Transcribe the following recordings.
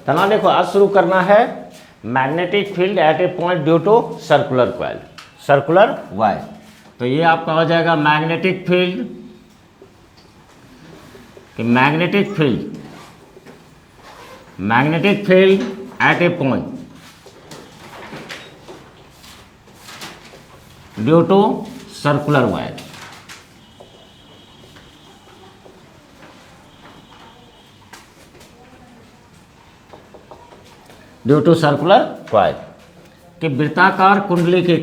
तना देखो आज शुरू करना है magnetic field at a point due to circular coil, circular wire. तो ये आपका हो जाएगा मैग्नेटिक फील्ड, कि magnetic field at a point due to circular wire. Due to circular coil, कि वृत्ताकार कुंडली के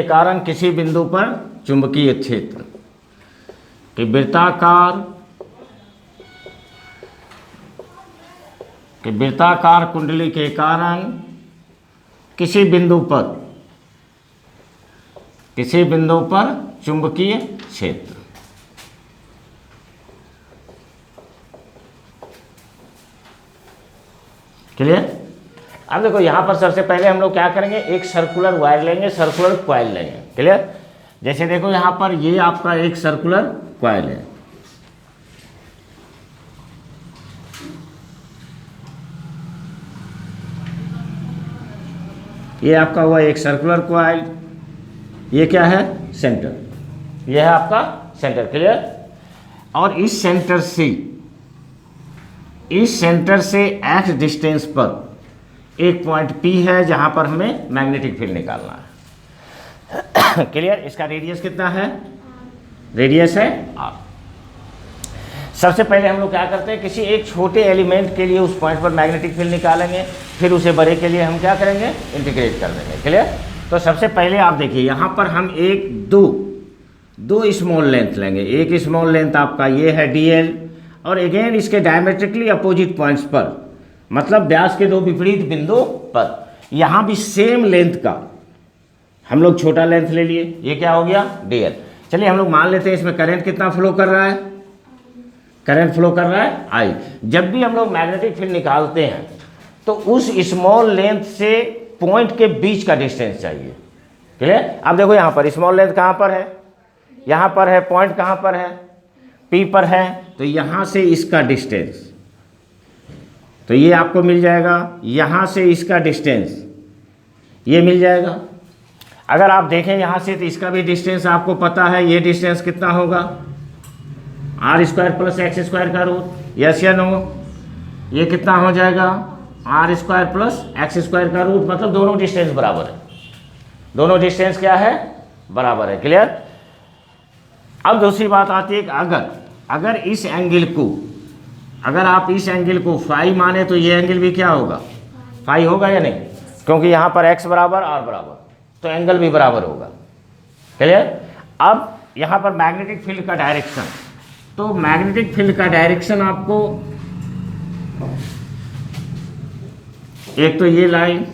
कारण किसी बिंदु पर चुंबकीय क्षेत्र, कि वृत्ताकार कुंडली के कारण किसी बिंदु पर चुंबकीय क्षेत्र। क्लियर? अब देखो यहां पर सबसे पहले हम लोग क्या करेंगे, एक सर्कुलर वायर लेंगे, सर्कुलर कॉइल लेंगे। क्लियर? जैसे देखो यहां पर ये आपका एक सर्कुलर कॉइल है, ये आपका हुआ एक सर्कुलर कॉइल, ये क्या है सेंटर, ये है आपका सेंटर। क्लियर? और इस सेंटर से एक्स डिस्टेंस पर एक पॉइंट P है जहां पर हमें मैग्नेटिक फील्ड निकालना है। क्लियर? इसका रेडियस कितना है, रेडियस है R। सबसे पहले हम लोग क्या करते हैं, किसी एक छोटे एलिमेंट के लिए उस पॉइंट पर मैग्नेटिक फील्ड निकालेंगे, फिर उसे बड़े के लिए हम क्या करेंगे, इंटीग्रेट कर देंगे। क्लियर? तो सबसे पहले आप देखिए यहां पर हम दो स्मॉल लेंथ लेंगे। एक स्मॉल लेंथ आपका ये है dl, और अगेन इसके डायमेट्रिकली अपोजिट पॉइंट्स पर, मतलब व्यास के दो विपरीत बिंदु पर, यहां भी सेम लेंथ का हम लोग छोटा लेंथ ले लिए, ये क्या हो गया dl। चलिए हम लोग मान लेते हैं इसमें करंट कितना फ्लो कर रहा है, करंट फ्लो कर रहा है I। जब भी हम लोग मैग्नेटिक फील्ड निकालते हैं तो उस स्मॉल लेंथ से पॉइंट के बीच का डिस्टेंस चाहिए। क्लियर? अब देखो यहां पर स्मॉल लेंथ कहां पर है, यहां पर है, पॉइंट कहां पर है, P पर है, तो यहां से इसका डिस्टेंस, तो ये आपको मिल जाएगा, यहां से इसका डिस्टेंस ये मिल जाएगा। अगर आप देखें यहां से तो इसका भी डिस्टेंस आपको पता है, ये डिस्टेंस कितना होगा, R² + x² का रूट, यस या नो? ये कितना हो जाएगा, R² + x² का रूट, मतलब दोनों डिस्टेंस बराबर है, दोनों डिस्टेंस क्या है, बराबर है। क्लियर? अब दूसरी बात आती है कि अगर इस एंगल को, अगर आप इस एंगल को फाई माने तो ये एंगल भी क्या होगा, फाई होगा या नहीं, क्योंकि यहां पर x बराबर r बराबर, तो एंगल भी बराबर होगा। क्लियर? अब यहां पर मैग्नेटिक फील्ड का डायरेक्शन, तो मैग्नेटिक फील्ड का डायरेक्शन आपको, एक तो ये लाइन,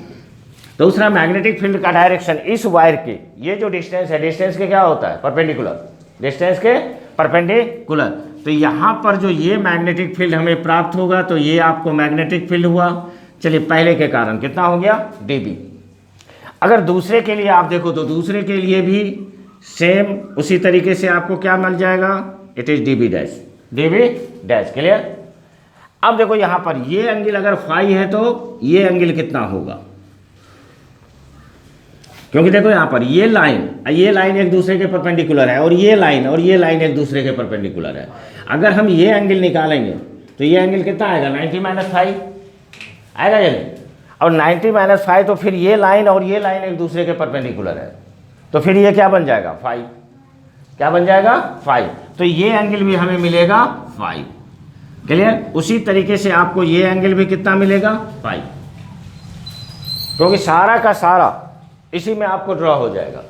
दूसरा मैग्नेटिक फील्ड का डायरेक्शन इस वायर के, ये जो डिस्टेंस है, डिस्टेंस के क्या होता है, परपेंडिकुलर, डिस्टेंस के परपेंडिकुलर। तो यहां पर जो ये मैग्नेटिक फील्ड हमें प्राप्त होगा, तो ये आपको मैग्नेटिक फील्ड हुआ। चलिए पहले के कारण कितना हो गया, dB। अगर दूसरे के लिए आप देखो तो दूसरे के लिए भी सेम उसी तरीके से आपको क्या मिल जाएगा, it is dB dash. Clear? अब देखो यहां पर ये एंगल अगर फाई है तो ये एंगल कितना होगा, क्योंकि देखो यहां पर ये लाइन एक दूसरे के परपेंडिकुलर है, और ये लाइन एक दूसरे के परपेंडिकुलर है। अगर हम ये एंगल निकालेंगे तो ये एंगल कितना आएगा, 90 - 5 आएगा या नहीं? और 90 - 5, तो फिर ये लाइन और ये लाइन एक दूसरे के परपेंडिकुलर है, तो फिर ये क्या बन जाएगा, 5। क्या बन जाएगा, 5। तो ये एंगल भी हमें मिलेगा 5। क्लियर? उसी तरीके से आपको ये एंगल भी कितना मिलेगा, 5, क्योंकि सारा का सारा इसी में आपको ड्रॉ हो जाएगा।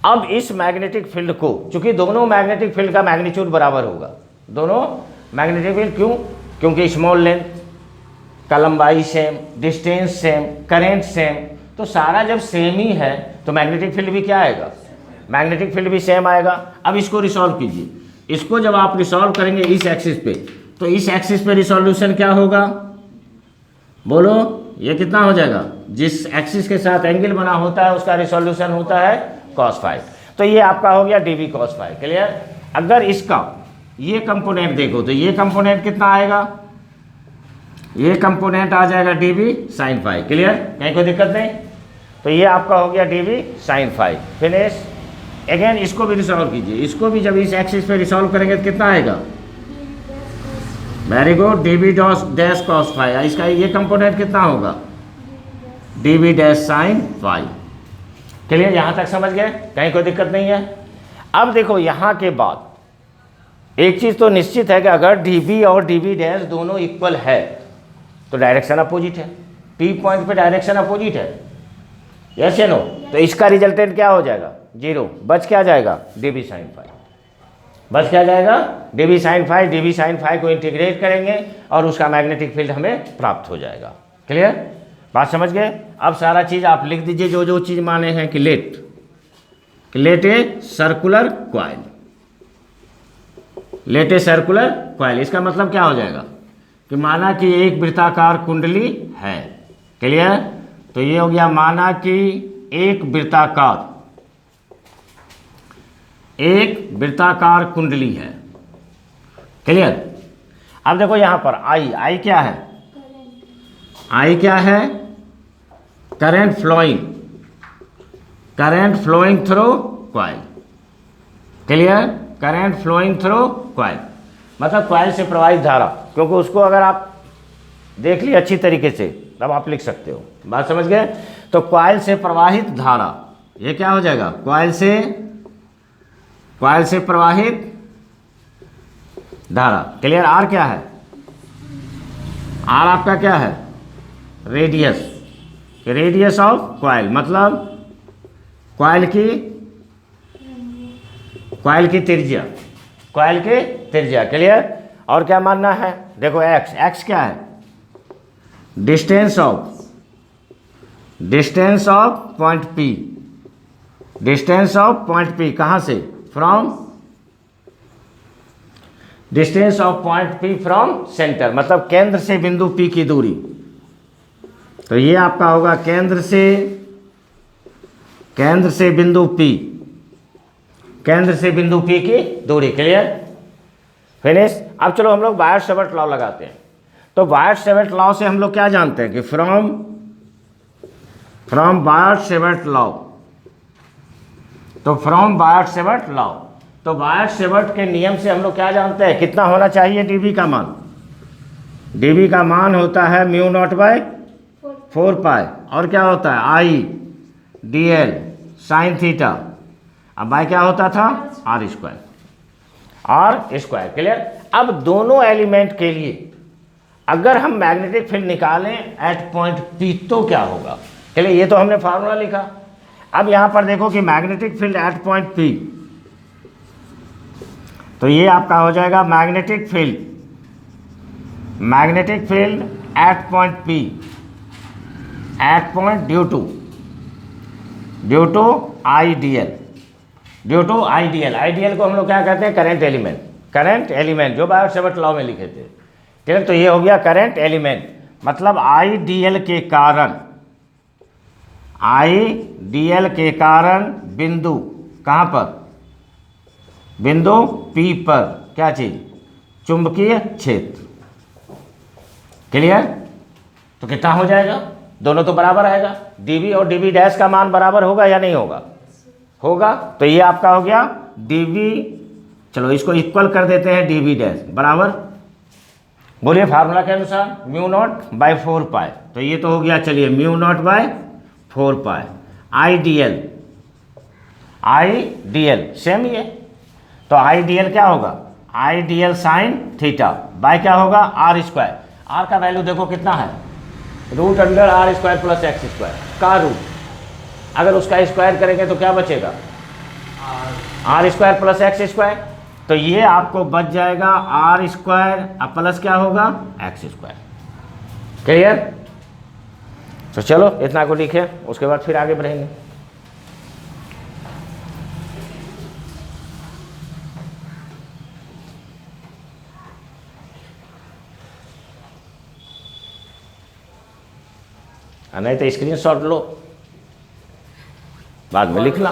अब इस मैग्नेटिक फील्ड को, चूंकि दोनों मैग्नेटिक फील्ड का मैग्नीट्यूड बराबर होगा, दोनों मैग्नेटिक फील्ड, क्यों, क्योंकि स्मॉल लेंथ का लंबाई same, distance same, current same, तो सारा जब सेम ही है तो मैग्नेटिक फील्ड भी क्या आएगा, मैग्नेटिक फील्ड भी सेम आएगा। अब इसको रिसॉल्व कीजिए, इसको जब आप रिसॉल्व करेंगे इस एक्सिस पे, तो इस एक्सिस पे रिसोल्यूशन क्या होगा, बोलो, ये कितना हो जाएगा, जिस एक्सिस के साथ एंगल बना होता है उसका रिसोल्यूशन होता है cos फाई। तो ये आपका हो गया dv cos फाई। क्लियर? अगर इसका ये कंपोनेंट देखो तो ये कंपोनेंट कितना आएगा, ये कंपोनेंट आ जाएगा dv साइन फाई। क्लियर, कहीं कोई दिक्कत नहीं। तो ये आपका हो गया dv sine phi. Finish. Again इसको भी रिसॉल्व कीजिए, इसको भी जब इस एक्सिस पे रिसॉल्व करेंगे तो कितना आएगा? Very good, dv dash cos phi. इसका ये कंपोनेंट कितना होगा? dv dash sine phi. Clear, यहाँ तक समझ गए, कहीं कोई दिक्कत नहीं है। अब देखो यहाँ के बाद एक चीज़ तो निश्चित है कि अगर dv और dv डैश दोनों इक्वल है तो डायरेक्शन अपोजिट है। P पॉइंट पे डायरेक्शन अपोजिट है, यस या नो? तो इसका रिजल्टेंट क्या हो जाएगा? 0। बच क्या जाएगा? dv sine phi. बच क्या जाएगा? dv sine phi. dv sine phi को इंटीग्रेट करेंगे और उसका मैग्नेटिक फील्ड हमें प्राप्त हो जाएगा। क्लियर, बात समझ गए? अब सारा चीज़ आप लिख दीजिए जो जो चीज़ माने हैं कि let a circular coil. Let a circular coil, इसका मतलब क्या हो जाएगा कि माना कि एक वृत्ताकार कुंडली है। क्लियर, तो ये हो गया माना कि एक वृत्ताकार कुंडली है। क्लियर, अब देखो यहां पर आई क्या है? आई क्या है? Current flowing through coil. Clear, current flowing through coil मतलब क्वाइल से प्रवाहित धारा, क्योंकि उसको अगर आप देख लिए अच्छी तरीके से तब आप लिख सकते हो। बात समझ गए? तो क्वाइल से प्रवाहित धारा, ये क्या हो जाएगा? क्वाइल से प्रवाहित धारा। क्लियर, आर क्या है? आर आपका क्या है? रेडियस ऑफ क्वाइल, मतलब क्वाइल की त्रिज्या। क्लियर, और क्या मानना है? देखो एक्स क्या है? Distance of point P। कहाँ से? From distance of point P from centre, मतलब केंद्र से बिंदु P की दूरी। तो ये आपका होगा केंद्र से बिंदु P की दूरी। Clear, finish. अब चलो हम लोग बायट-सैवर्ट लॉ लगाते हैं। तो बायट-सैवर्ट लॉ से हम लोग क्या जानते हैं कि फ्रॉम बायट-सैवर्ट लॉ, तो बायट-सैवर्ट के नियम से हम लोग क्या जानते हैं? कितना होना चाहिए dv का मान? dv का मान होता है μ0/4 पाई, और क्या होता है? I dl sine theta. अब बाय क्या होता था? r square. क्लियर। अब दोनों एलिमेंट के लिए अगर हम मैग्नेटिक फील्ड निकालें एट पॉइंट P तो क्या होगा? चलिए, ये तो हमने फार्मूला लिखा। अब यहां पर देखो कि magnetic field at point P, तो ये आपका हो जाएगा magnetic field at point P at point due to ideal को हम लोग क्या कहते हैं? करंट एलिमेंट जो बायट-सैवर्ट लॉ में लिखे थे। ठीक है, तो ये हो गया करंट एलिमेंट, मतलब आइडियल के कारण बिंदु कहाँ पर? बिंदु P पर क्या चीज? चुंबकीय क्षेत्र। क्लियर, तो कितना हो जाएगा? दोनों तो बराबर आएगा। dv और dv डैश का मान बराबर होगा या नहीं होगा? तो ये आपका हो गया dv, चलो इसको इक्वल कर देते हैं, dv डैश बराबर, बोलिए फार्मूला के अनुसार μ0/4 पाई। तो ये तो हो गया, चलिए μ0/4 पाई। आइडियल सेम ये, तो आइडियल क्या होगा? आइडियल साइन थीटा बाय क्या होगा? r square. r का वैल्यू देखो कितना है? √r² प्लस x² का रूट। अगर उसका स्क्वायर करेंगे तो क्या बचेगा? r² plus x²। तो ये आपको बच जाएगा r² अब प्लस क्या होगा? x²। क्लियर। तो चलो इतना को लिखे, उसके बाद फिर आगे बढ़ेंगे। नहीं तो स्क्रीनशॉट लो, बाद में लिखना।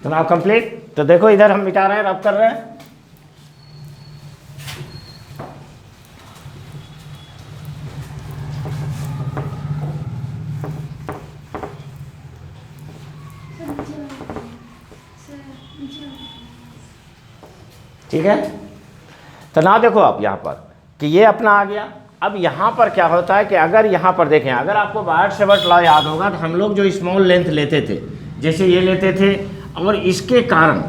तो नाउ कंप्लीट। तो देखो इधर हम मिटा रहे हैं, रब कर रहे हैं। ठीक है, तो ना देखो आप यहाँ पर कि ये अपना आ गया। अब यहाँ पर क्या होता है कि अगर यहाँ पर देखें, अगर आपको बायट-सेवर्ट लॉ याद होगा तो हम लोग जो स्मॉल लेंथ लेते थे, जैसे ये लेते थे, और इसके कारण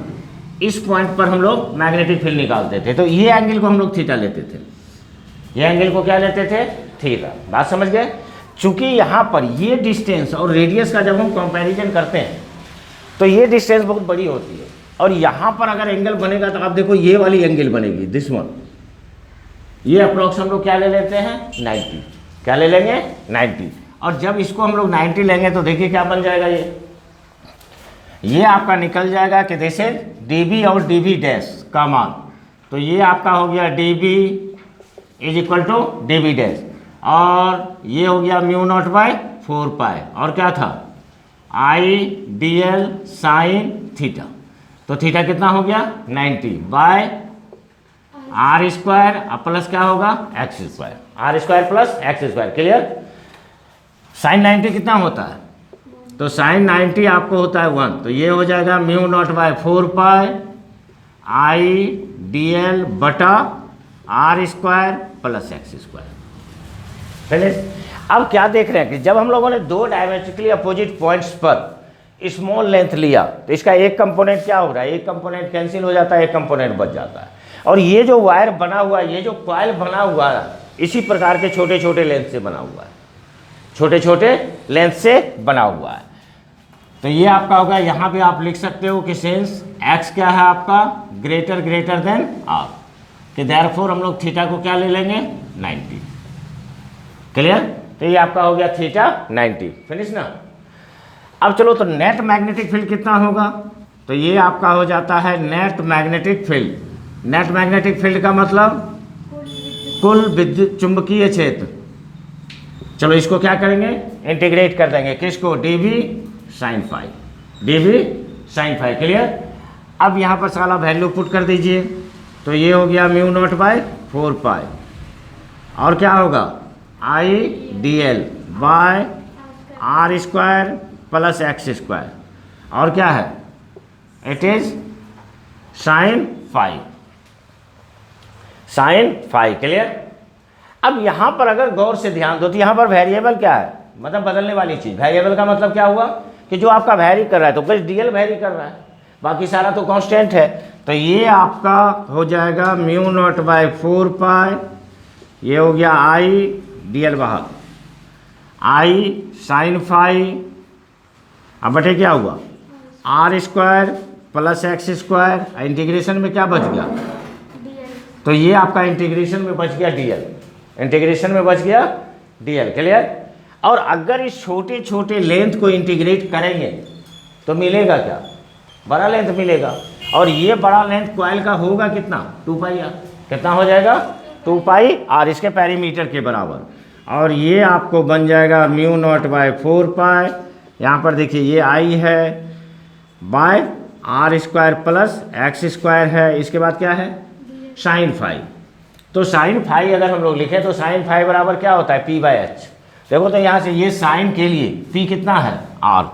इस पॉइंट पर हम लोग मैग्नेटिक फील्ड निकालते थे, तो ये एंगल को हम लोग थीटा लेते थे। ये एंगल को क्या लेते थे? थीटा। बात समझ गए? चूंकि यहाँ पर ये डिस्टेंस और रेडियस का जब हम कंपैरिजन करते हैं तो ये डिस्टेंस बहुत बड़ी होती है, और यहाँ पर अगर एंगल बनेगा तो आप देखो ये वाली एंगल बनेगी, दिस वन। ये अप्रोक्स हम लोग क्या ले लेते हैं? 90। क्या ले लेंगे? 90। और जब इसको हम लोग 90 लेंगे तो देखिए क्या बन जाएगा, ये आपका निकल जाएगा कि जैसे dB और dB डैश का मान, तो ये आपका हो गया dB is equal to dB dash, और ये हो गया म्यू नॉट बाय 4 पाई, और क्या था? IDL sine theta. तो थीटा कितना हो गया? 90 बाय आर स्क्वायर, अब प्लस क्या होगा? X square. R square plus x square. Clear? Sine 90 कितना होता है? तो साइन 90 आपको होता है 1, तो ये हो जाएगा mu naught by 4 pi IDL बटा r square plus x square. Finish. अब क्या देख रहे हैं कि जब हम लोगों ने दो डायमेट्रिकली अपोजिट पॉइंट्स पर स्मॉल लेंथ लिया तो इसका एक कंपोनेंट क्या हो रहा है? एक कंपोनेंट कैंसिल हो जाता है, एक कंपोनेंट बच जाता है। और ये जो वायर बना हुआ है, ये जो कॉइल बना हुआ है, इसी प्रकार के छोटे छोटे लेंथ से बना हुआ है, छोटे छोटे लेंथ से बना हुआ है। तो ये आपका होगा, यहाँ पे आप लिख सकते हो कि सिंस x क्या है आपका? ग्रेटर देन r, कि देयरफॉर हम लोग थीटा को क्या ले लेंगे? 90। क्लियर? तो ये आपका हो गया थीटा 90। फिनिश ना? अब चलो, तो नेट मैग्नेटिक फील्ड कितना होगा? तो ये आपका हो जाता है net magnetic field. Net magnetic field का मतलब कुल विद्युत चुंबकीय क्षेत्र। चलो इसको क्या करेंगे? इंटीग्रेट कर देंगे। किसको? dB sine phi, dB sine phi. Clear? अब यहाँ पर सारा वैल्यू पुट कर दीजिए, तो ये हो गया म्यू नॉट बाय 4 पाई, और क्या होगा? IDL by r square plus x square, और क्या है? It is sine phi, sine phi. Clear? अब यहाँ पर अगर गौर से ध्यान दो तो यहाँ पर वेरिएबल क्या है? मतलब बदलने वाली चीज़। वेरिएबल का मतलब क्या हुआ कि जो आपका वैरी कर रहा है, तो बस DL वैरी कर रहा है, बाकी सारा तो कांस्टेंट है। तो ये आपका हो जाएगा म्यू नॉट बाय 4 पाई, ये हो गया IDL बाहर, I साइन फाई, अब बटे क्या हुआ? R square plus x square, integration में क्या बच गया? तो ये आपका इंटीग्रेशन में बच गया DL, इंटीग्रेशन में बच गया DL। क्लियर? और अगर इस छोटे छोटे लेंथ को इंटीग्रेट करेंगे तो मिलेगा क्या? बड़ा लेंथ मिलेगा। और ये बड़ा लेंथ कॉइल का होगा कितना? 2 पाई आर। कितना हो जाएगा? 2 पाई आर, इसके पेरीमीटर के बराबर। और ये आपको बन जाएगा म्यू नॉट बाय 4 पाई, यहाँ पर देखिए ये I है, by r square plus x square है, इसके बाद क्या है? Sine phi. तो साइन फाई अगर हम लोग लिखें तो साइन फाई बराबर क्या होता है? P by H। देखो तो यहाँ से ये साइन के लिए P कितना है? R,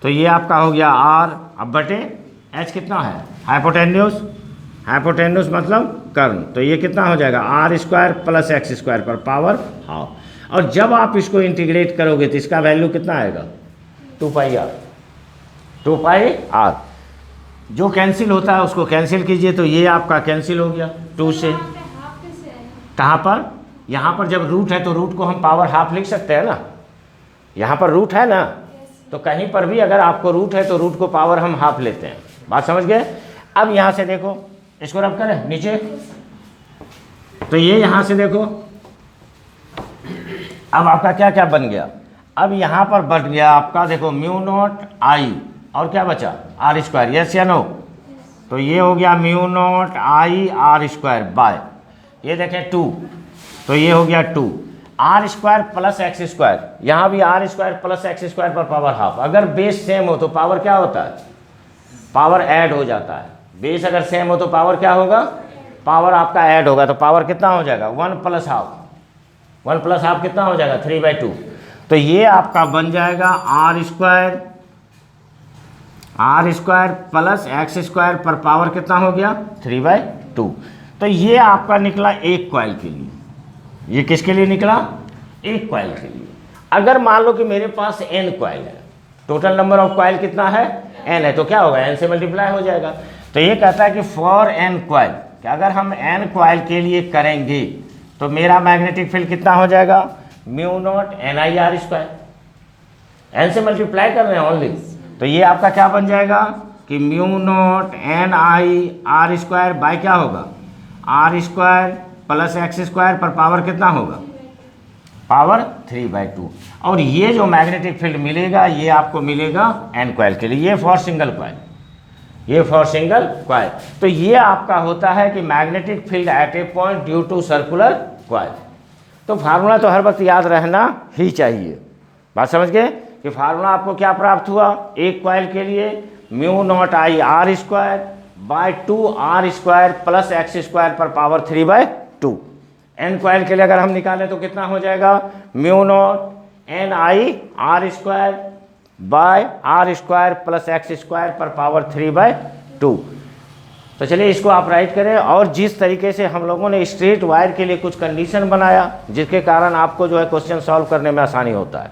तो ये आपका हो गया R, अब बटे H कितना है? हाइपोटेन्यूस। हाइपोटेन्यूस मतलब कर्ण, तो ये कितना हो जाएगा? R square plus x square पर पावर हाफ। और जब आप इसको इंटीग्रेट करोगे तो इसका वैल्यू कितना आएगा? 2 पाई आर, 2 पाई आर। जो कैंसिल होता है उसको कैंसिल कीजिए, तो ये आपका कैंसिल हो गया 2 से। कहाँ पर? यहाँ पर जब रूट है तो रूट को हम पावर हाफ लिख सकते हैं ना, यहाँ पर रूट है ना, तो कहीं पर भी अगर आपको रूट है तो रूट को पावर हम हाफ लेते हैं। बात समझ गए? अब यहाँ से देखो, इसको रब करें नीचे, तो ये यहाँ से देखो, अब आपका क्या क्या बन गया? अब यहाँ पर बन गया आपका, देखो म्यू नॉट I, और क्या बचा? R square. यस या नो? तो ये हो गया mu naught I r square by, ये देखें 2, तो ये हो गया 2 r square plus x square, यहाँ भी r square plus x square पर पावर हाफ। अगर बेस सेम हो तो पावर क्या होता है? पावर ऐड हो जाता है। बेस अगर सेम हो तो पावर क्या होगा, पावर आपका ऐड होगा, तो पावर कितना हो जाएगा 1 प्लस हाफ, 1 प्लस हाफ कितना हो जाएगा 3/2। तो ये आपका बन जाएगा r square plus x square पर पावर कितना हो गया 3/2। तो ये आपका निकला एक कॉइल के लिए। ये किसके लिए निकला, एक कॉइल के लिए। अगर मान लो कि मेरे पास n कॉइल है, टोटल नंबर ऑफ कॉइल कितना है n है, तो क्या होगा n से मल्टीप्लाई हो जाएगा। तो ये कहता है कि फॉर n कॉइल, कि अगर हम n कॉइल के लिए करेंगे तो मेरा मैग्नेटिक फील्ड कितना हो जाएगा mu not NIR square, n से मल्टीप्लाई कर रहे हैं ओनली। तो ये आपका क्या बन जाएगा कि mu naught NIR square by क्या होगा R square plus x square पर पावर कितना होगा, पावर 3/2। और ये जो मैग्नेटिक फील्ड मिलेगा ये आपको मिलेगा n कॉइल के लिए, ये फॉर सिंगल कॉइल, ये फॉर सिंगल कॉइल। तो ये आपका होता है कि magnetic field at a point due to circular coil. तो फार्मूला तो हर वक्त याद रहना ही चाहिए। बात समझ गए कि फार्मूला आपको क्या प्राप्त हुआ, एक कॉइल के लिए mu naught IR square by 2R square plus x square पर पावर 3/2। n कॉइल के लिए अगर हम निकालें तो कितना हो जाएगा mu not NIR square by R square plus x square पर पावर 3/2। तो चलिए इसको आप राइट करें। और जिस तरीके से हम लोगों ने स्ट्रेट वायर के लिए कुछ कंडीशन बनाया जिसके कारण आपको जो है क्वेश्चन सॉल्व करने में आसानी होता है,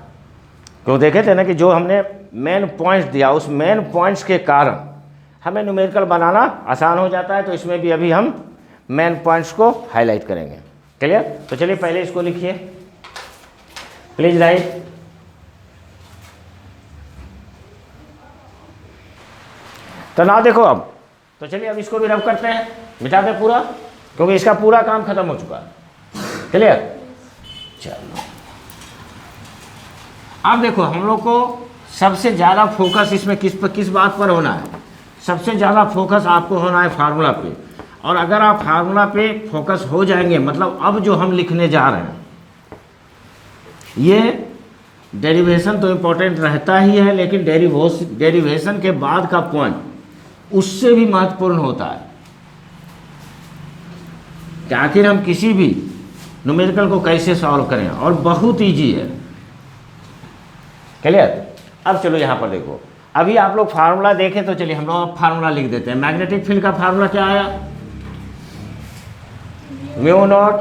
क्यों देखे थे ना कि जो हमने मेन पॉइंट्स दिया उस मेन पॉइंट्स के कारण हमें न्यूमेरिकल बनाना आसान हो जाता है। तो इसमें भी अभी हम मेन पॉइंट्स को हाईलाइट करेंगे। क्लियर। तो चलिए पहले इसको लिखिए, प्लीज राइट। तो ना देखो अब, तो चलिए अब इसको भी रब करते हैं, मिटा दें पूरा, क्योंकि इसका पूरा काम खत्म हो चुका है। क्लियर। चलो अब देखो हम लोग को सबसे ज़्यादा फोकस इसमें किस बात पर होना है, सबसे ज़्यादा फोकस आपको होना है फार्मूला पे। और अगर आप फार्मूला पे फोकस हो जाएंगे, मतलब अब जो हम लिखने जा रहे हैं ये डेरिवेशन तो इम्पोर्टेंट रहता ही है, लेकिन डेरिवेशन के बाद का पॉइंट उससे भी महत्वपूर्ण होता है कि आखिर हम किसी भी न्यूमेरिकल को कैसे सॉल्व करें, और बहुत ईजी है। क्लियर। अब चलो यहाँ पर देखो, अभी आप लोग फार्मूला देखें तो चलिए हम लोग फार्मूला लिख देते हैं। मैग्नेटिक फील्ड का फार्मूला क्या आया, म्यू नॉट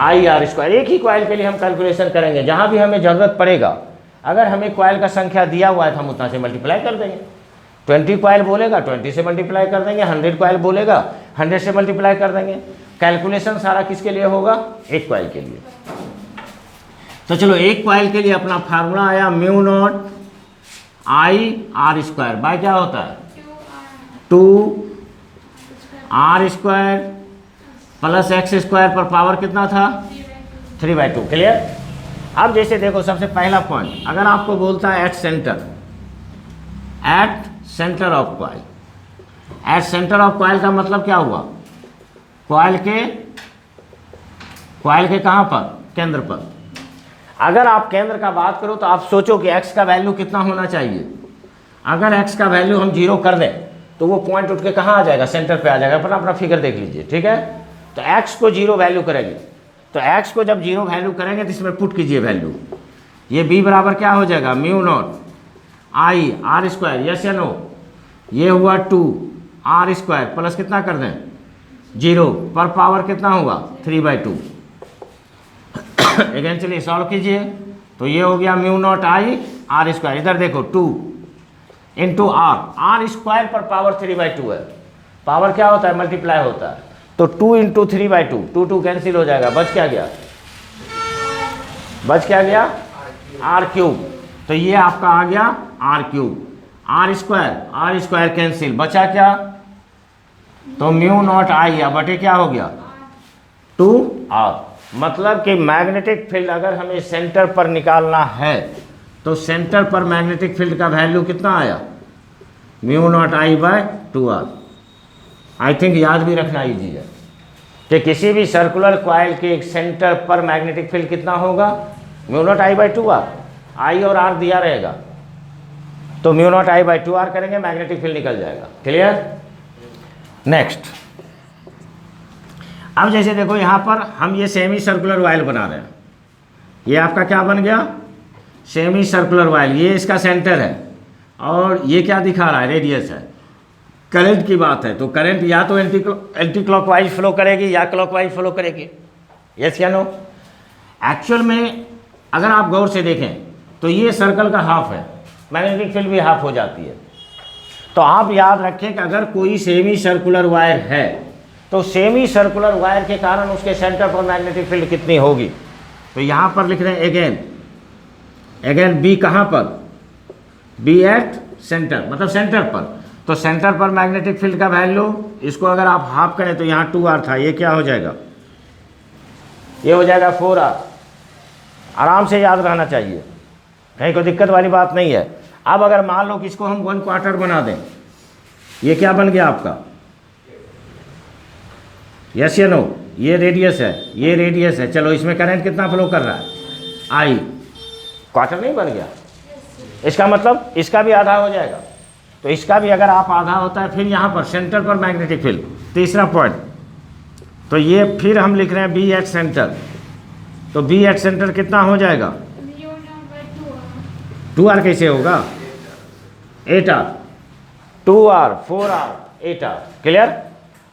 IR स्क्वायर। एक ही कॉइल के लिए हम कैलकुलेशन करेंगे, जहाँ भी हमें ज़रूरत पड़ेगा। अगर हमें कॉइल का संख्या दिया हुआ है तो हम उतना से मल्टीप्लाई कर देंगे। 20 कॉइल बोलेगा 20 से मल्टीप्लाई कर देंगे, 100 कॉइल बोलेगा 100 से मल्टीप्लाई कर देंगे। कैलकुलेशन सारा किसके लिए होगा, एक कॉइल के लिए। तो चलो एक कॉइल के लिए अपना फार्मूला आया mu naught IR square by क्या होता है 2R square plus x square पर पावर कितना था 3/2। क्लियर। अब जैसे देखो सबसे पहला पॉइंट, अगर आपको बोलता है at centre of coil, at centre of coil का मतलब क्या हुआ, कॉइल के कहाँ पर, केंद्र पर। अगर आप केंद्र का बात करो तो आप सोचो कि x का वैल्यू कितना होना चाहिए। अगर x का वैल्यू हम 0 कर दें तो वो पॉइंट उठ के कहाँ आ जाएगा, सेंटर पे आ जाएगा। अपना फिगर देख लीजिए, ठीक है। तो x को 0 वैल्यू करेंगे, तो x को जब 0 वैल्यू करेंगे तो इसमें पुट कीजिए वैल्यू, ये b बराबर क्या हो जाएगा mu not IR square, yes या नो। ये हुआ 2R स्क्वायर प्लस कितना कर दें 0 पर पावर कितना होगा 3/2। अगेन चलिए सॉल्व कीजिए, तो ये हो गया म्यू नॉट IR स्क्वायर। इधर देखो 2 इंटू R स्क्वायर पर पावर 3/2 है। पावर क्या होता है, मल्टीप्लाई होता है। तो 2 इंटू 3/2, 2 कैंसिल हो जाएगा, बच क्या गया R क्यूब। तो ये आपका आ गया R cube. R square cancel, बचा क्या, तो म्यू नॉट I या बटे क्या हो गया 2R। मतलब कि मैग्नेटिक फील्ड अगर हमें सेंटर पर निकालना है तो सेंटर पर मैग्नेटिक फील्ड का वैल्यू कितना आया mu naught I/2R। I think याद भी रखना इजी है कि किसी भी सर्कुलर कॉइल के सेंटर पर मैग्नेटिक फील्ड कितना होगा म्यू नॉट I/2R। I और R दिया रहेगा, तो mu naught I by 2r करेंगे, मैग्नेटिक फील्ड निकल जाएगा। क्लियर? नेक्स्ट, अब जैसे देखो यहाँ पर हम ये सेमी सर्कुलर वायल बना रहे हैं, ये आपका क्या बन गया? Semi circular wire. ये इसका सेंटर है और ये क्या दिखा रहा है? रेडियस है। करंट की बात है तो करंट या तो एंटी क्लॉकवाइज फ्लो करेगी या क्लॉकवाइज फ्लो करेगी। यस या नो? एक्चुअल में अगर आप गौर से देखें तो ये सर्कल का हाफ है, मैग्नेटिक फील्ड भी हाफ हो जाती है। तो आप याद रखें कि अगर कोई सेमी सर्कुलर वायर है तो सेमी सर्कुलर वायर के कारण उसके सेंटर पर मैग्नेटिक फील्ड कितनी होगी? तो यहाँ पर लिख रहे हैं अगेन बी कहाँ पर? बी एट सेंटर, मतलब सेंटर पर। तो सेंटर पर मैग्नेटिक फील्ड का वैल्यू, इसको अगर आप हाफ करें तो यहाँ 2r था, ये क्या हो जाएगा? ये हो जाएगा 4r। आराम से याद रहना चाहिए, कहीं कोई दिक्कत वाली बात नहीं है। अब अगर मान लो कि इसको हम 1/4 बना दें, ये क्या बन गया आपका? यस या नो? ये रेडियस है, ये रेडियस है। चलो इसमें करंट कितना फ्लो कर रहा है? आई। क्वार्टर नहीं बन गया? इसका मतलब इसका भी आधा हो जाएगा। तो इसका भी अगर आप आधा होता है, फिर यहाँ पर सेंटर पर मैग्नेटिक फील्ड, तीसरा पॉइंट। तो ये फिर हम लिख रहे हैं बी एट सेंटर। तो बी एट सेंटर कितना हो जाएगा? 2r कैसे होगा? 8r, 2r, 4r, 8r। Clear?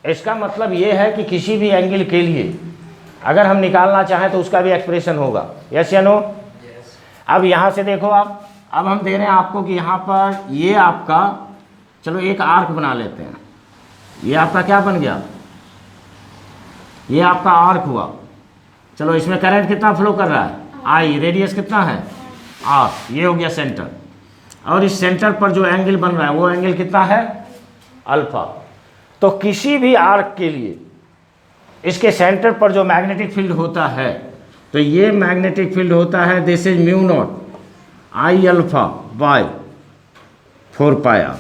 इसका मतलब ये है कि किसी भी एंगल के लिए अगर हम निकालना चाहें तो उसका भी एक्सप्रेशन होगा। यस या नो? अब यहाँ से देखो आप, अब हम दे रहे हैं आपको कि यहाँ पर ये आपका, चलो एक आर्क बना लेते हैं। ये आपका क्या बन गया? ये आपका आर्क हुआ। चलो इसमें करंट कितना फ्लो कर रहा है? आई। रेडियस कितना है? r। ये हो गया सेंटर। और इस सेंटर पर जो एंगल बन रहा है वो एंगल कितना है? अल्फा। तो किसी भी आर्क के लिए इसके सेंटर पर जो मैग्नेटिक फील्ड होता है, तो ये मैग्नेटिक फील्ड होता है, this is mu naught I alpha by 4πr,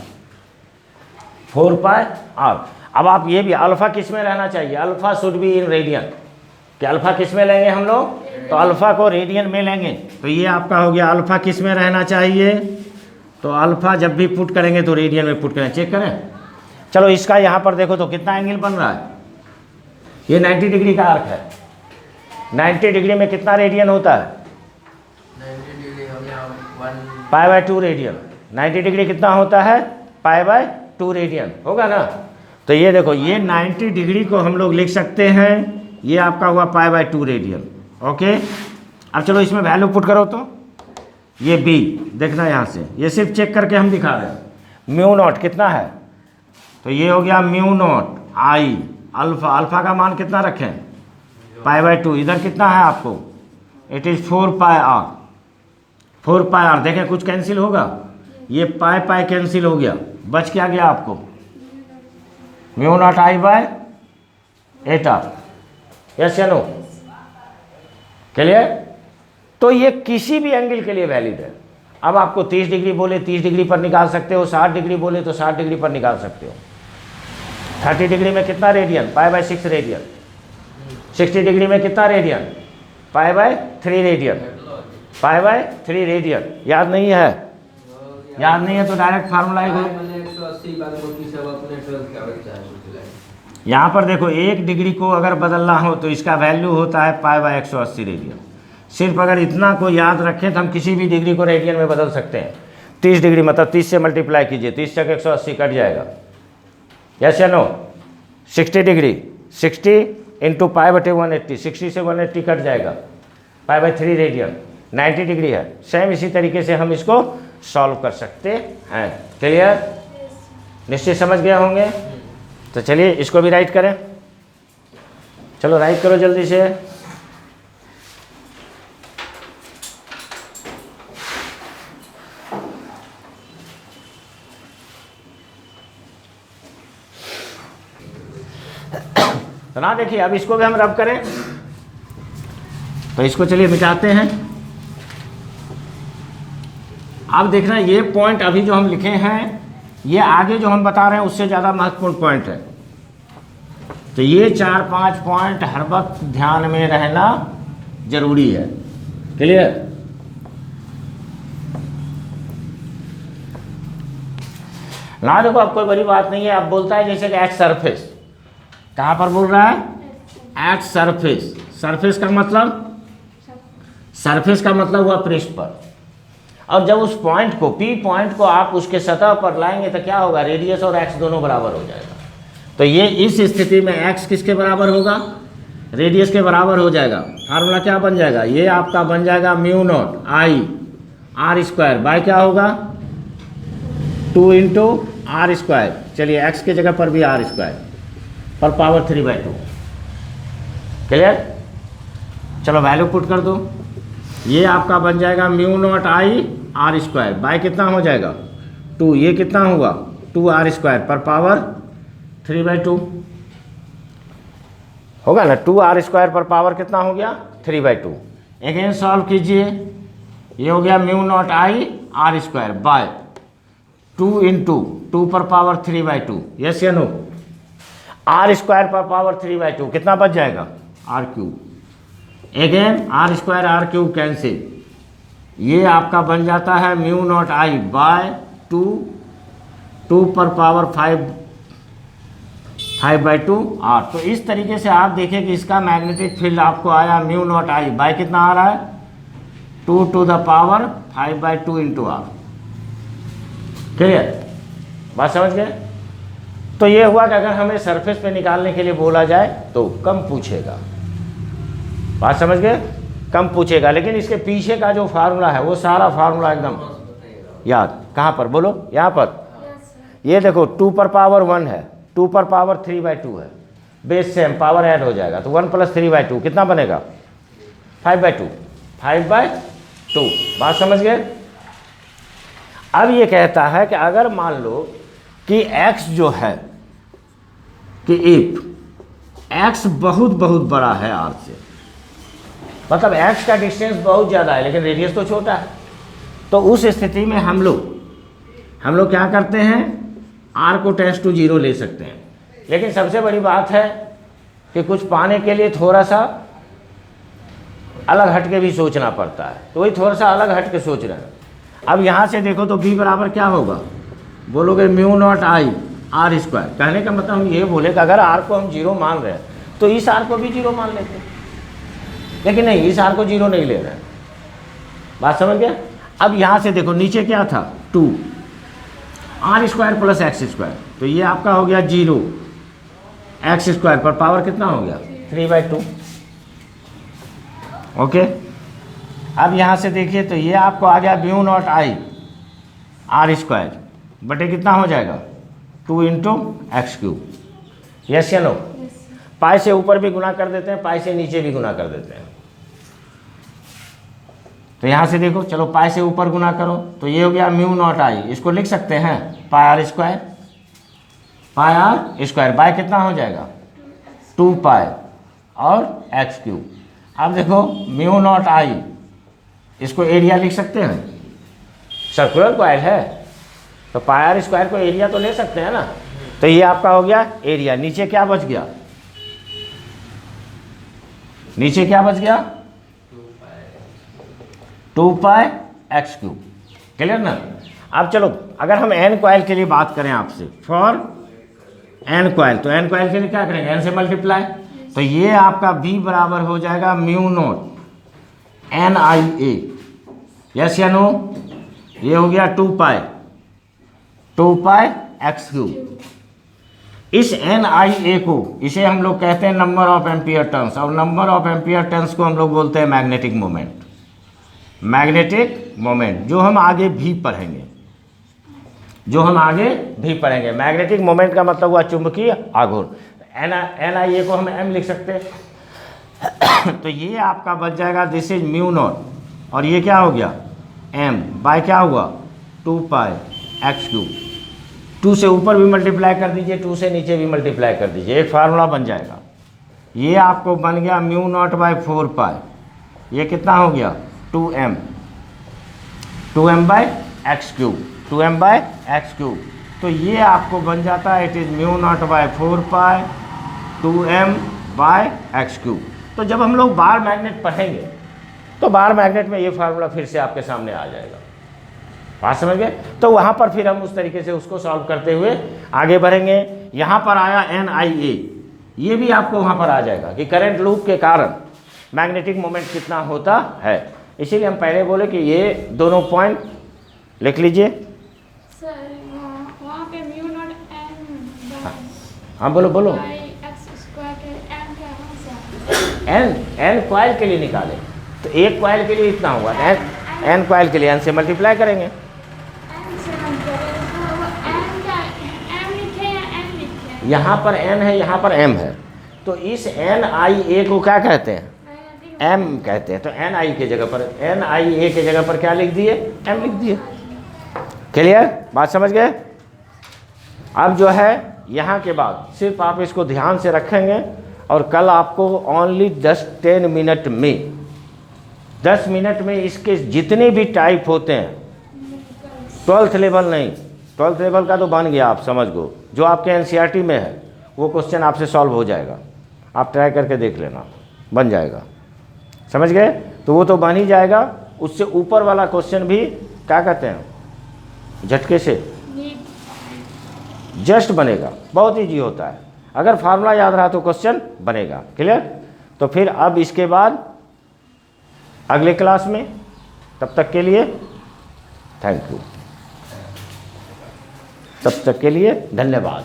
4πr। अब आप ये भी, अल्फा किस में रहना चाहिए? Alpha should be in radian. कि अल्फा किस में लेंगे हम लोग? तो अल्फा को रेडियन में लेंगे। तो ये आपका हो गया अल्फा किस में रहना चाहिए? तो अल्फा जब भी पुट करेंगे तो रेडियन में पुट करें। चेक करें। चलो इसका यहाँ पर देखो तो कितना एंगल बन रहा है? ये 90 डिग्री का आर्क है। 90 डिग्री में कितना रेडियन होता है? 90 डिग्री हो गया π/2 रेडियन। 90 डिग्री कितना होता है? π/2 रेडियन होगा ना। तो ये देखो, ये 90 डिग्री को हम लोग लिख सकते हैं, ये आपका हुआ π/2 रेडियन। ओके, अब चलो इसमें वैल्यू पुट करो। तो ये बी देखना यहाँ से, ये सिर्फ चेक करके हम दिखा रहे हैं। म्यू नॉट कितना है? तो ये हो गया म्यू नॉट आई अल्फा। अल्फा का मान कितना रखें? π/2। इधर कितना है आपको? It is 4πr। 4πr देखें कुछ कैंसिल होगा? ये पाई कैंसिल हो गया, बच क्या गया आपको? म्यू नॉट आई बाय 8r। यस या नो? क्लियर? तो ये किसी भी एंगल के लिए वैलिड है। अब आपको 30 डिग्री बोले 30 डिग्री पर निकाल सकते हो, 60 डिग्री बोले तो 60 डिग्री पर निकाल सकते हो। 30 डिग्री में कितना रेडियन? π/6 रेडियन। 60 डिग्री में कितना रेडियन? π/3 रेडियन। π/3 रेडियन। याद नहीं है? याद नहीं है तो डायरेक्ट फार्मूला है। यहाँ पर देखो 1 डिग्री को अगर बदलना हो तो इसका वैल्यू होता है π/180 रेडियन। सिर्फ अगर इतना को याद रखें तो हम किसी भी डिग्री को रेडियन में बदल सकते हैं। 30 डिग्री मतलब 30 से मल्टीप्लाई कीजिए, 30 तक 180 कट जाएगा। यस या नो? 60 डिग्री 60 इंटू π/180, 60 से 180 कट जाएगा, π/3 रेडियन। 90 डिग्री है। सेम इसी तरीके से हम इसको सॉल्व कर सकते हैं। क्लियर? निश्चित समझ गए होंगे। तो चलिए इसको भी राइट करें। चलो राइट करो जल्दी से। तो ना देखिए, अब इसको भी हम रब करें। तो इसको चलिए मिटाते हैं। अब देखना, ये पॉइंट अभी जो हम लिखे हैं, ये आगे जो हम बता रहे हैं उससे ज़्यादा महत्वपूर्ण पॉइंट है। तो ये 4-5 पॉइंट हर वक्त ध्यान में रहना जरूरी है। क्लियर? ना देखो अब कोई बड़ी बात नहीं है। अब बोलता है जैसे कि एट सरफेस, कहाँ पर बोल रहा है? At surface. सरफेस का मतलब, सरफेस का मतलब हुआ पृष्ठ पर। और जब उस पॉइंट को, पी पॉइंट को आप उसके सतह पर लाएंगे तो क्या होगा? रेडियस और एक्स दोनों बराबर हो जाएगा। तो ये इस स्थिति में एक्स किसके बराबर होगा? रेडियस के बराबर हो जाएगा। फार्मूला क्या बन जाएगा? ये आपका बन जाएगा mu naught I r square bye क्या होगा? 2 इंटू आर स्क्वायर। चलिए एक्स की जगह पर भी आर स्क्वायर पर पावर 3/2। क्लियर? चलो वैल्यू पुट कर दो। ये आपका बन जाएगा mu naught I r square by कितना हो जाएगा? 2। ये कितना हुआ? 2 आर स्क्वायर पर पावर 3/2 होगा ना। 2 आर स्क्वायर पर पावर कितना हो गया? 3/2। अगेन सॉल्व कीजिए। ये हो गया mu naught I r square by 2 into 2 पर पावर 3/2। यस या नो? आर स्क्वायर पर पावर 3/2 कितना बच जाएगा? R cube. Again r square r cube cancel. ये आपका बन जाता है म्यू नॉट आई बाय 2 पर पावर 5/2 आर। तो इस तरीके से आप देखें कि इसका मैग्नेटिक फील्ड आपको आया म्यू नॉट आई बाय कितना आ रहा है? 2 to the power 5/2 into r. Clear? बात समझ गए? तो ये हुआ कि अगर हमें सरफेस पे निकालने के लिए बोला जाए तो कम पूछेगा। बात समझ गए? कम पूछेगा, लेकिन इसके पीछे का जो फार्मूला है वो सारा फार्मूला एकदम याद। कहाँ पर बोलो? यहाँ पर। ये देखो 2 पर पावर 1 है, 2 पर पावर 3/2 है, बेस सेम, पावर ऐड हो जाएगा तो 1 + 3/2 कितना बनेगा? 5/2। 5/2। बात समझ गए? अब ये कहता है कि अगर मान लो कि x जो है कि इफ x बहुत बहुत बड़ा है r से, मतलब x का डिस्टेंस बहुत ज़्यादा है लेकिन रेडियस तो छोटा है, तो उस स्थिति में हम लोग क्या करते हैं? r को टेंड्स टू 0 ले सकते हैं। लेकिन सबसे बड़ी बात है कि कुछ पाने के लिए थोड़ा सा अलग हट के भी सोचना पड़ता है, तो वही थोड़ा सा अलग हट के सोच रहे हैं। अब यहाँ से देखो तो b बराबर क्या होगा? बोलोगे mu naught I r square. कहने का मतलब हम ये बोले कि अगर r को हम 0 मान रहे हैं तो इस r को भी 0 मान लेते हैं, लेकिन नहीं, इस r को 0 नहीं ले रहे हैं। बात समझ गया? अब यहाँ से देखो नीचे क्या था? 2 r square plus x square, तो ये आपका हो गया 0 एक्स स्क्वायर पर पावर कितना हो गया? 3/2। ओके। अब यहाँ से देखिए तो ये आपको आ गया mu naught I r square बटे कितना हो जाएगा? 2 इंटू एक्स क्यूब। यस या नो? पाई से ऊपर भी गुना कर देते हैं, पाई से नीचे भी गुना कर देते हैं। तो यहाँ से देखो, चलो पाई से ऊपर गुना करो तो ये हो गया म्यू नॉट आई, इसको लिख सकते हैं pi r square. Pi r square by कितना हो जाएगा? 2 पाई और एक्स क्यूब। अब देखो म्यू नॉट आई, इसको एरिया लिख सकते हैं, सर्कुलर कॉइल है तो पाई आर स्क्वायर को एरिया तो ले सकते हैं ना। तो ये आपका हो गया एरिया। नीचे क्या बच गया? नीचे क्या बच गया? 2 पाई एक्स क्यूब। क्लियर ना? अब चलो अगर हम एन कॉइल के लिए बात करें आपसे, फॉर एन कॉइल, तो एन कॉइल के लिए क्या करेंगे? एन से मल्टीप्लाई। तो ये आपका v बराबर हो जाएगा mu not an I A. Yes या नो? ये हो गया 2 पाई एक्स क्यूब। इस एन आई ए को, इसे हम लोग कहते हैं नंबर ऑफ एम्पियर टर्न्स, और नंबर ऑफ एम्पियर टर्न्स को हम लोग बोलते हैं मैग्नेटिक मोमेंट। मैग्नेटिक मोमेंट जो हम आगे भी पढ़ेंगे, मैग्नेटिक मोमेंट का मतलब हुआ चुंबकीय आघूर्ण। एन आई ए को हम एम लिख सकते हैं। तो ये आपका बच जाएगा दिस इज म्यू नॉट, और ये क्या हो गया? एम बाय क्या हुआ? 2 पाई एक्स क्यूब। 2 से ऊपर भी मल्टीप्लाई कर दीजिए, 2 से नीचे भी मल्टीप्लाई कर दीजिए, एक फार्मूला बन जाएगा। ये आपको बन गया म्यू नॉट बाय 4 पाई, ये कितना हो गया? 2m by x cube, 2m by x cube. तो ये आपको बन जाता है it is mu naught by 4 pi 2m by x cube. तो जब हम लोग बार मैग्नेट पढ़ेंगे तो बार मैग्नेट में ये फार्मूला फिर से आपके सामने आ जाएगा। बात समझ गए। तो वहाँ पर फिर हम उस तरीके से उसको सॉल्व करते हुए आगे बढ़ेंगे। यहाँ पर आया NIA, ये भी आपको वहाँ पर आ जाएगा कि करंट लूप के कारण मैग्नेटिक मोमेंट कितना होता है। इसीलिए हम पहले बोले कि ये दोनों पॉइंट लिख लीजिए। सर वहाँ पे म्यू नॉट एन हाँ बोलो बोलो। एक्स स्क्वायर के एन का कहाँ से एन कॉइल के लिए निकाले तो एक कॉइल के लिए इतना होगा, एन कॉइल के लिए एन से मल्टीप्लाई करेंगे। एन से हम करें तो वो एन का एम लिखे या एन लिखे? यहाँ पर एन है, यहाँ पर एम है, तो इस NIA को क्या कहते हैं? एम कहते हैं। तो NI की जगह पर NIA की जगह पर क्या लिख दिए? एम लिख दिए। क्लियर, बात समझ गए। अब जो है यहाँ के बाद सिर्फ आप इसको ध्यान से रखेंगे और कल आपको ओनली 10 मिनट में 10 मिनट में इसके जितने भी टाइप होते हैं, 12th लेवल नहीं, 12th लेवल का तो बन गया, आप समझ गो, जो आपके NCERT में है वो क्वेश्चन आपसे सॉल्व हो जाएगा। आप ट्राई करके देख लेना, बन जाएगा। समझ गए। तो वो तो बन ही जाएगा, उससे ऊपर वाला क्वेश्चन भी क्या कहते हैं, झटके से जस्ट बनेगा। बहुत ईजी होता है, अगर फार्मूला याद रहा तो क्वेश्चन बनेगा। क्लियर। तो फिर अब इसके बाद अगले क्लास में, तब तक के लिए थैंक यू, तब तक के लिए धन्यवाद।